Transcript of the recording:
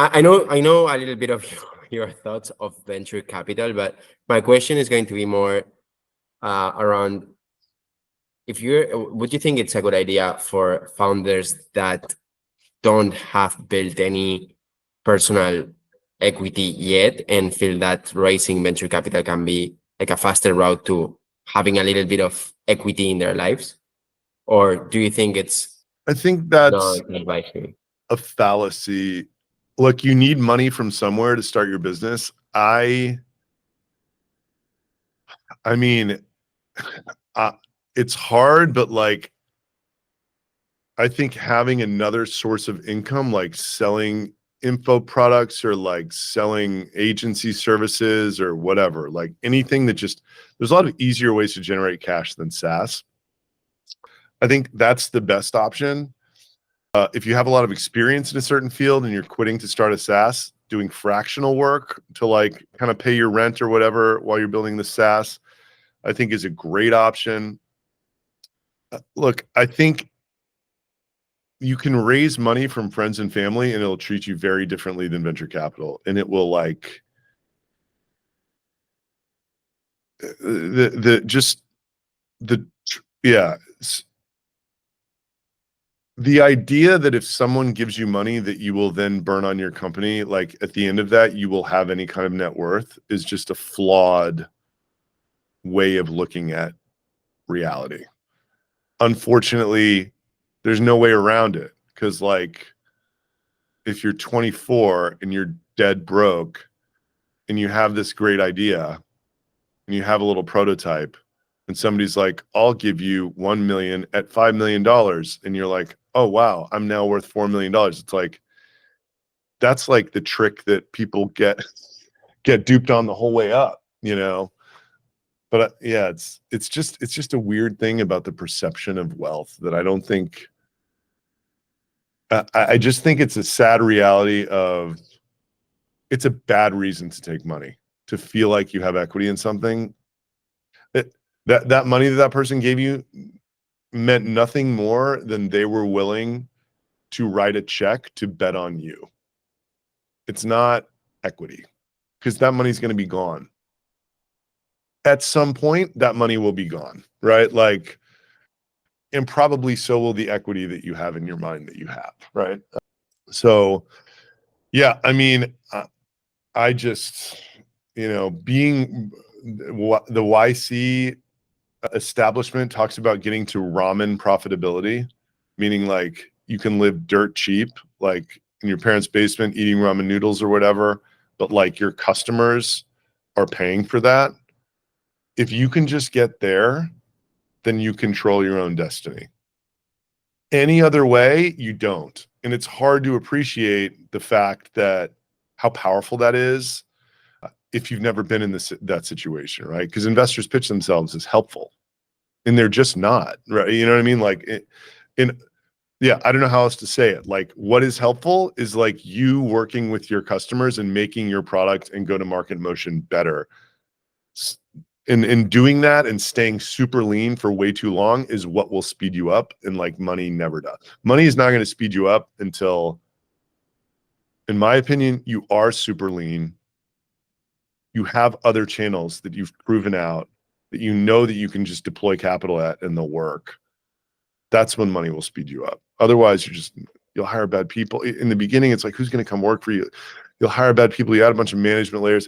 I know a little bit of your thoughts of venture capital, but my question is going to be more around if would you think it's a good idea for founders that don't have built any personal equity yet and feel that raising venture capital can be like a faster route to having a little bit of equity in their lives? Or do you think it's I think not that's advisory? a fallacy. Look, you need money from somewhere to start your business. I mean, it's hard, but like, I think having another source of income, like selling info products or like selling agency services or whatever, like anything that just, there's a lot of easier ways to generate cash than SaaS. I think that's the best option. If you have a lot of experience in a certain field and you're quitting to start a SaaS, doing fractional work to like kind of pay your rent or whatever while you're building the SaaS, I think is a great option. Look, I think you can raise money from friends and family and it'll treat you very differently than venture capital. And it will like yeah. The idea that if someone gives you money that you will then burn on your company, like at the end of that, you will have any kind of net worth is just a flawed way of looking at reality. Unfortunately, there's no way around it because like if you're 24 and you're dead broke and you have this great idea and you have a little prototype and somebody's like, I'll give you 1 million at $5 million. And you're like, oh, wow, I'm now worth $4 million. It's like, that's like the trick that people get duped on the whole way up, you know? But yeah, it's just a weird thing about the perception of wealth that I don't think, I just think it's a sad reality of, it's a bad reason to take money, to feel like you have equity in something. That money that person gave you meant nothing more than they were willing to write a check to bet on you. It's not equity because that money's going to be gone. At some point, that money will be gone, right? Like, and probably so will the equity that you have in your mind that you have, right? So, yeah, I mean, I just, being the YC establishment talks about getting to ramen profitability, meaning like you can live dirt cheap, like in your parents' basement eating ramen noodles or whatever, but like your customers are paying for that. If you can just get there, then you control your own destiny. Any other way, you don't. And it's hard to appreciate the fact that how powerful that is if you've never been in that situation, right? Because investors pitch themselves as helpful and they're just not, right? You know what I mean? Like, yeah, I don't know how else to say it. Like, what is helpful is like you working with your customers and making your product and go-to-market motion better. And doing that and staying super lean for way too long is what will speed you up, and like money never does. Money is not going to speed you up until, in my opinion, you are super lean. You have other channels that you've proven out that you know that you can just deploy capital at and they'll work. That's when money will speed you up. Otherwise, you'll hire bad people. In the beginning, it's like, who's going to come work for you? You'll hire bad people. You add a bunch of management layers.